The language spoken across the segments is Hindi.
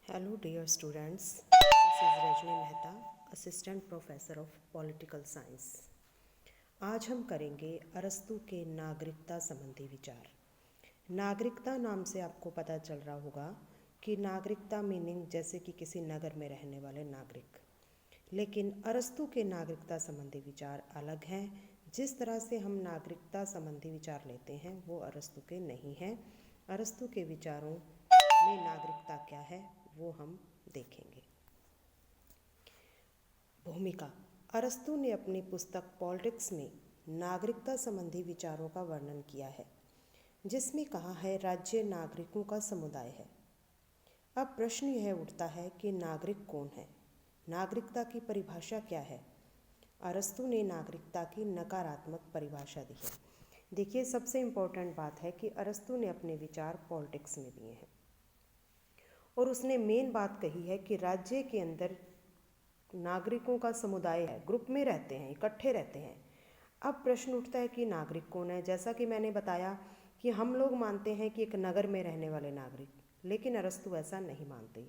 Hello dear students, this is Rajni Mehta, Assistant Professor of Political Science। आज हम करेंगे अरस्तू के नागरिकता संबंधी विचार। नागरिकता नाम से आपको पता चल रहा होगा कि नागरिकता मीनिंग जैसे कि किसी नगर में रहने वाले नागरिक, लेकिन अरस्तू के नागरिकता संबंधी विचार अलग हैं। जिस तरह से हम नागरिकता संबंधी विचार लेते हैं वो अरस्तू के नहीं हैं। अरस्तू के विचारों में नागरिकता क्या है वो हम देखेंगे। भूमिका। अरस्तू ने अपनी पुस्तक पॉलिटिक्स में नागरिकता संबंधी विचारों का वर्णन किया है, जिसमें कहा है राज्य नागरिकों का समुदाय है। अब प्रश्न यह उठता है कि नागरिक कौन है, नागरिकता की परिभाषा क्या है। अरस्तू ने नागरिकता की नकारात्मक परिभाषा दी है। देखिए, सबसे इम्पोर्टेंट बात है कि अरस्तू ने अपने विचार पॉलिटिक्स में दिए हैं और उसने मेन बात कही है कि राज्य के अंदर नागरिकों का समुदाय है, ग्रुप में रहते हैं, इकट्ठे रहते हैं। अब प्रश्न उठता है कि नागरिक कौन है। जैसा कि मैंने बताया कि हम लोग मानते हैं कि एक नगर में रहने वाले नागरिक, लेकिन अरस्तू ऐसा नहीं मानते।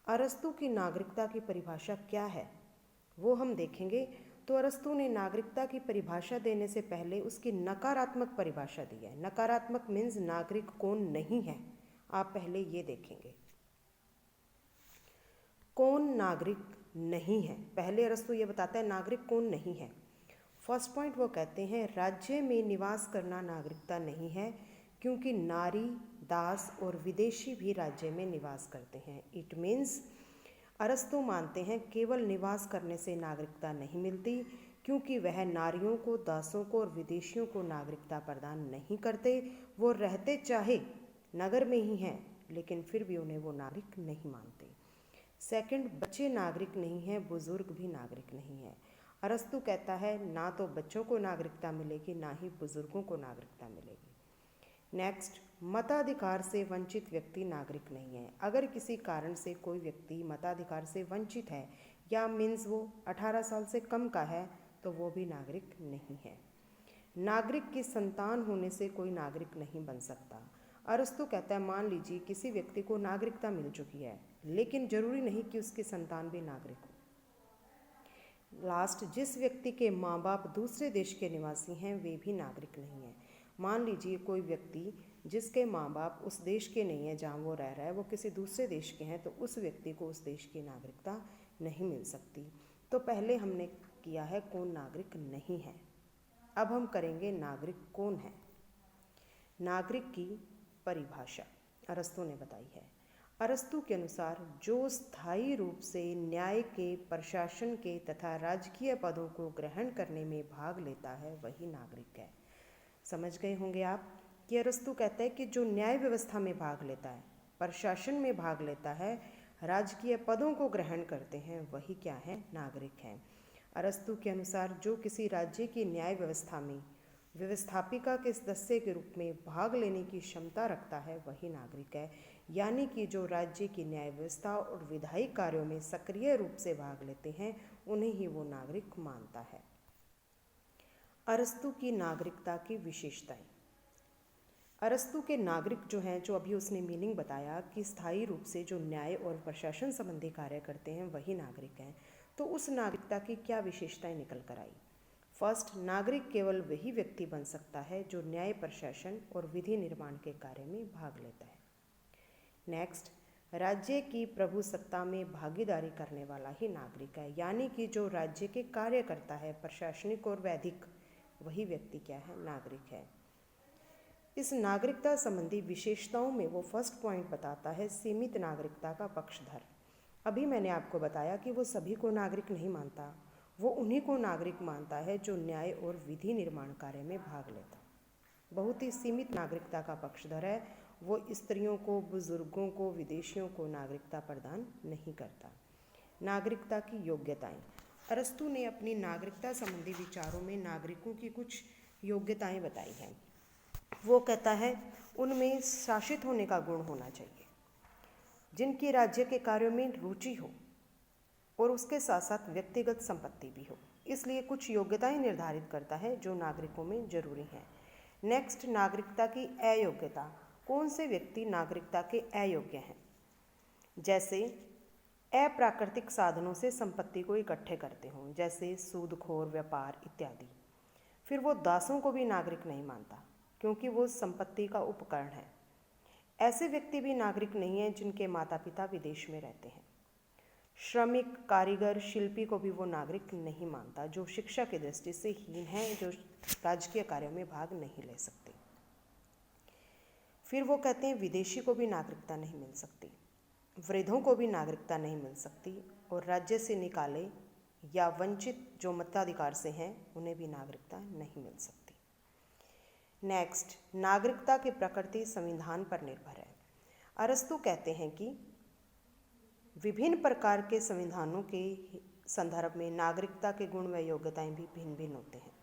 अरस्तू की नागरिकता की परिभाषा क्या है वो हम देखेंगे। तो अरस्तू ने नागरिकता की परिभाषा देने से पहले उसकी नकारात्मक परिभाषा दी है। नकारात्मक मीन्स नागरिक कौन नहीं है। आप पहले ये देखेंगे, कौन नागरिक नहीं है। पहले अरस्तू ये बताता है नागरिक कौन नहीं है। फर्स्ट पॉइंट वो कहते हैं राज्य में निवास करना नागरिकता नहीं है, क्योंकि नारी, दास और विदेशी भी राज्य में निवास करते हैं। इट मीन्स अरस्तू मानते हैं केवल निवास करने से नागरिकता नहीं मिलती, क्योंकि वह नारियों को, दासों को और विदेशियों को नागरिकता प्रदान नहीं करते। वो रहते चाहे नगर में ही हैं, लेकिन फिर भी उन्हें वो नागरिक नहीं मानते। सेकंड, बच्चे नागरिक नहीं हैं, बुजुर्ग भी नागरिक नहीं है। अरस्तू कहता है ना तो बच्चों को नागरिकता मिलेगी, ना ही बुजुर्गों को नागरिकता मिलेगी। नेक्स्ट, मताधिकार से वंचित व्यक्ति नागरिक नहीं है। अगर किसी कारण से कोई व्यक्ति मताधिकार से वंचित है या मीन्स वो 18 साल से कम का है तो वो भी नागरिक नहीं है। नागरिक की संतान होने से कोई नागरिक नहीं बन सकता। अरस्तू कहता है मान लीजिए किसी व्यक्ति को नागरिकता मिल चुकी है, लेकिन जरूरी नहीं कि उसकी संतान भी नागरिक हो। लास्ट, जिस व्यक्ति के माँ बाप दूसरे देश के निवासी हैं वे भी नागरिक नहीं हैं। मान लीजिए कोई व्यक्ति जिसके माँ बाप उस देश के नहीं है जहाँ वो रह रहा है, वो किसी दूसरे देश के हैं, तो उस व्यक्ति को उस देश की नागरिकता नहीं मिल सकती। तो पहले हमने किया है कौन नागरिक नहीं है। अब हम करेंगे नागरिक कौन है। नागरिक की परिभाषा अरस्तू ने बताई है। अरस्तू के अनुसार जो स्थायी रूप से न्याय के, प्रशासन के तथा राजकीय पदों को ग्रहण करने में भाग लेता है वही नागरिक है। समझ गए होंगे आप कि अरस्तू कहता है कि जो न्याय व्यवस्था में भाग लेता है, प्रशासन में भाग लेता है, राजकीय पदों को ग्रहण करते हैं, वही क्या है, नागरिक हैं। अरस्तू के अनुसार जो किसी राज्य की न्याय व्यवस्था में व्यवस्थापिका के सदस्य के रूप में भाग लेने की क्षमता रखता है वही नागरिक है। यानी कि जो राज्य की न्याय व्यवस्था और विधायी कार्यों में सक्रिय रूप से भाग लेते हैं उन्हें ही वो नागरिक मानता है। अरस्तू की नागरिकता की विशेषताएं। अरस्तू के नागरिक जो हैं, जो अभी उसने मीनिंग बताया कि स्थायी रूप से जो न्याय और प्रशासन संबंधी कार्य करते हैं वही नागरिक हैं, तो उस नागरिकता की क्या विशेषताएं निकल कर आई। फर्स्ट, नागरिक केवल वही व्यक्ति बन सकता है जो न्याय, प्रशासन और विधि निर्माण के कार्य में भाग लेता है। नेक्स्ट, राज्य की प्रभुसत्ता में भागीदारी करने वाला ही नागरिक है। यानी कि जो राज्य के कार्य करता है, प्रशासनिक और वैधिक, वही व्यक्ति क्या है, नागरिक है। इस नागरिकता संबंधी विशेषताओं में वो फर्स्ट पॉइंट बताता है सीमित नागरिकता का पक्षधर। अभी मैंने आपको बताया कि वो सभी को नागरिक नहीं मानता, वो उन्हीं को नागरिक मानता है जो न्याय और विधि निर्माण कार्य में भाग लेता। बहुत ही सीमित नागरिकता का पक्षधर है। वो स्त्रियों को, बुजुर्गों को, विदेशियों को नागरिकता प्रदान नहीं करता। नागरिकता की योग्यताएं। अरस्तू ने अपनी नागरिकता संबंधी विचारों में नागरिकों की कुछ योग्यताएं बताई हैं। वो कहता है उनमें शासित होने का गुण होना चाहिए, जिनकी राज्य के कार्यों में रुचि हो और उसके साथ साथ व्यक्तिगत संपत्ति भी हो। इसलिए कुछ योग्यताएं निर्धारित करता है जो नागरिकों में जरूरी हैं। नेक्स्ट, नागरिकता की अयोग्यता। कौन से व्यक्ति नागरिकता के अयोग्य हैं। जैसे अप्राकृतिक साधनों से संपत्ति को इकट्ठे करते हों, जैसे सूदखोर व्यापार इत्यादि। फिर वो दासों को भी नागरिक नहीं मानता क्योंकि वो संपत्ति का उपकरण है। ऐसे व्यक्ति भी नागरिक नहीं हैं जिनके माता पिता विदेश में रहते हैं। श्रमिक, कारीगर, शिल्पी को भी वो नागरिक नहीं मानता जो शिक्षा की दृष्टि से हीन है, जो राजकीय कार्यों में भाग नहीं ले सकते। फिर वो कहते हैं विदेशी को भी नागरिकता नहीं मिल सकती, वृद्धों को भी नागरिकता नहीं मिल सकती, और राज्य से निकाले या वंचित जो मताधिकार से हैं उन्हें भी नागरिकता नहीं मिल सकती। नेक्स्ट, नागरिकता की प्रकृति संविधान पर निर्भर है। अरस्तु कहते हैं कि विभिन्न प्रकार के संविधानों के संदर्भ में नागरिकता के गुण व योग्यताएं भी भिन्न भिन्न होते हैं।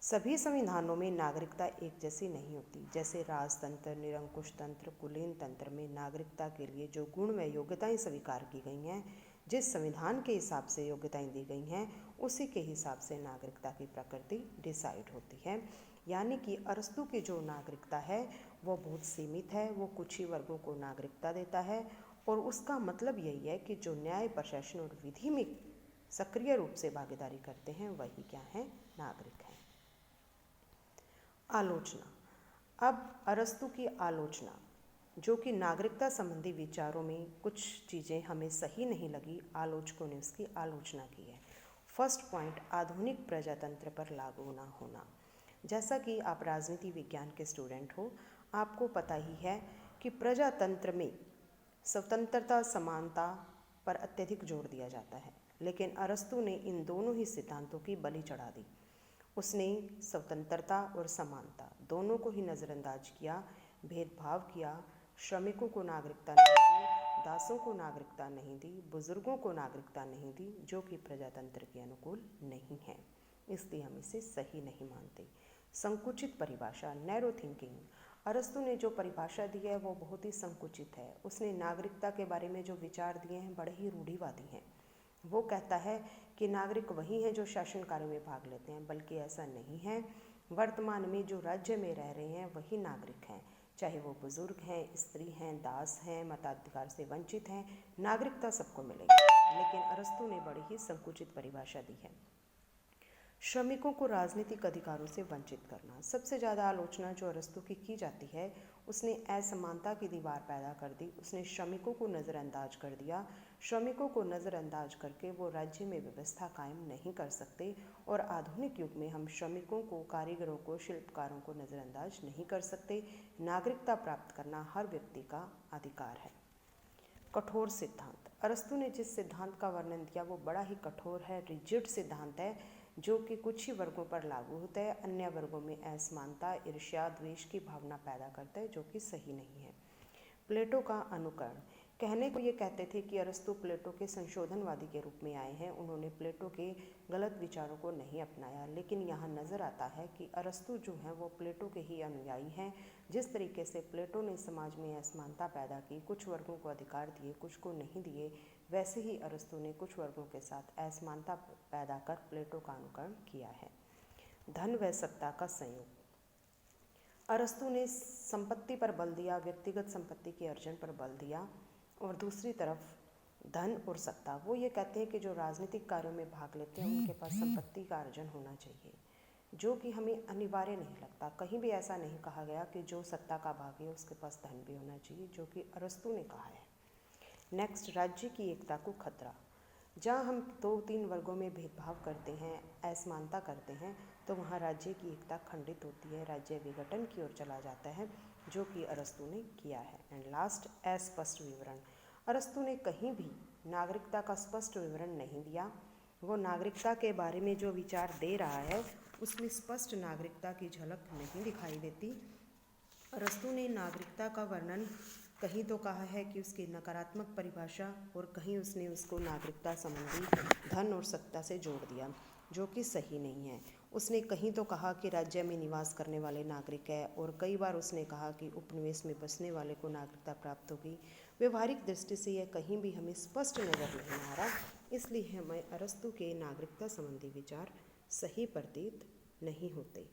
सभी संविधानों में नागरिकता एक जैसी नहीं होती। जैसे राजतंत्र, निरंकुश तंत्र, कुलीन तंत्र में नागरिकता के लिए जो गुण व योग्यताएं स्वीकार की गई हैं, जिस संविधान के हिसाब से योग्यताएं दी गई हैं, उसी के हिसाब से नागरिकता की प्रकृति डिसाइड होती है। यानी कि अरस्तु की जो नागरिकता है वो बहुत सीमित है, वो कुछ ही वर्गों को नागरिकता देता है, और उसका मतलब यही है कि जो न्याय, प्रशासन और विधि में सक्रिय रूप से भागीदारी करते हैं वही क्या है, नागरिक हैं। आलोचना। अब अरस्तु की आलोचना, जो कि नागरिकता संबंधी विचारों में कुछ चीज़ें हमें सही नहीं लगी, आलोचकों ने उसकी आलोचना की है। फर्स्ट पॉइंट, आधुनिक प्रजातंत्र पर लागू ना होना। जैसा कि आप राजनीति विज्ञान के स्टूडेंट हो, आपको पता ही है कि प्रजातंत्र में स्वतंत्रता, समानता पर अत्यधिक जोर दिया जाता है, लेकिन अरस्तु ने इन दोनों ही सिद्धांतों की बलि चढ़ा दी। उसने स्वतंत्रता और समानता दोनों को ही नज़रअंदाज किया, भेदभाव किया, श्रमिकों को नागरिकता नहीं दी, दासों को नागरिकता नहीं दी, बुजुर्गों को नागरिकता नहीं दी, जो कि प्रजातंत्र के अनुकूल नहीं है, इसलिए हम इसे सही नहीं मानते। संकुचित परिभाषा, नैरो थिंकिंग। अरस्तु ने जो परिभाषा दी है वो बहुत ही संकुचित है। उसने नागरिकता के बारे में जो विचार दिए हैं बड़े ही रूढ़िवादी हैं। वो कहता है कि नागरिक वही हैं जो शासन कार्य में भाग लेते हैं, बल्कि ऐसा नहीं है। वर्तमान में जो राज्य में रह रहे हैं वही नागरिक हैं, चाहे वो बुजुर्ग हैं, स्त्री हैं, दास हैं, मताधिकार से वंचित हैं, नागरिकता सबको मिलेगी। लेकिन अरस्तु ने बड़ी ही संकुचित परिभाषा दी है। श्रमिकों को राजनीतिक अधिकारों से वंचित करना। सबसे ज़्यादा आलोचना जो अरस्तु की जाती है, उसने असमानता की दीवार पैदा कर दी। उसने श्रमिकों को नज़रअंदाज कर दिया। श्रमिकों को नज़रअंदाज करके वो राज्य में व्यवस्था कायम नहीं कर सकते, और आधुनिक युग में हम श्रमिकों को, कारीगरों को, शिल्पकारों को नज़रअंदाज नहीं कर सकते। नागरिकता प्राप्त करना हर व्यक्ति का अधिकार है। कठोर सिद्धांत। अरस्तु ने जिस सिद्धांत का वर्णन दिया वो बड़ा ही कठोर है, रिजिड सिद्धांत है, जो कि कुछ ही वर्गों पर लागू होता है, अन्य वर्गों में असमानता, ईर्ष्या, द्वेष की भावना पैदा करता है, जो कि सही नहीं है। प्लेटो का अनुकरण। कहने को ये कहते थे कि अरस्तु प्लेटो के संशोधनवादी के रूप में आए हैं। उन्होंने प्लेटो के गलत विचारों को नहीं अपनाया, लेकिन यहाँ नज़र आता है कि अरस्तु जो हैं वो प्लेटो के ही अनुयायी हैं। जिस तरीके से प्लेटो ने समाज में असमानता पैदा की, कुछ वर्गों को अधिकार दिए, कुछ को नहीं दिए, वैसे ही अरस्तु ने कुछ वर्गों के साथ असमानता पैदा कर प्लेटो का अनुकरण किया है। धन व सत्ता का संयोग। अरस्तु ने संपत्ति पर बल दिया, व्यक्तिगत संपत्ति के अर्जन पर बल दिया, और दूसरी तरफ धन और सत्ता। वो ये कहते हैं कि जो राजनीतिक कार्यों में भाग लेते हैं उनके पास संपत्ति का अर्जन होना चाहिए, जो कि हमें अनिवार्य नहीं लगता। कहीं भी ऐसा नहीं कहा गया कि जो सत्ता का भागी है उसके पास धन भी होना चाहिए, जो कि अरस्तु ने कहा है। नेक्स्ट, राज्य की एकता को खतरा। जहाँ हम 2-3 वर्गों में भेदभाव करते हैं, असमानता करते हैं, तो वहाँ राज्य की एकता खंडित होती है, राज्य विघटन की ओर चला जाता है, जो कि अरस्तु ने किया है। एंड लास्ट, अस्पष्ट विवरण। अरस्तु ने कहीं भी नागरिकता का स्पष्ट विवरण नहीं दिया। वो नागरिकता के बारे में जो विचार दे रहा है उसमें स्पष्ट नागरिकता की झलक नहीं दिखाई देती। अरस्तु ने नागरिकता का वर्णन कहीं तो कहा है कि उसकी नकारात्मक परिभाषा, और कहीं उसने उसको नागरिकता संबंधी धन और सत्ता से जोड़ दिया, जो कि सही नहीं है। उसने कहीं तो कहा कि राज्य में निवास करने वाले नागरिक है, और कई बार उसने कहा कि उपनिवेश में बसने वाले को नागरिकता प्राप्त होगी। व्यवहारिक दृष्टि से यह कहीं भी हमें स्पष्ट नज़र नहीं आ रहा, इसलिए हमें अरस्तु के नागरिकता संबंधी विचार सही प्रतीत नहीं होते।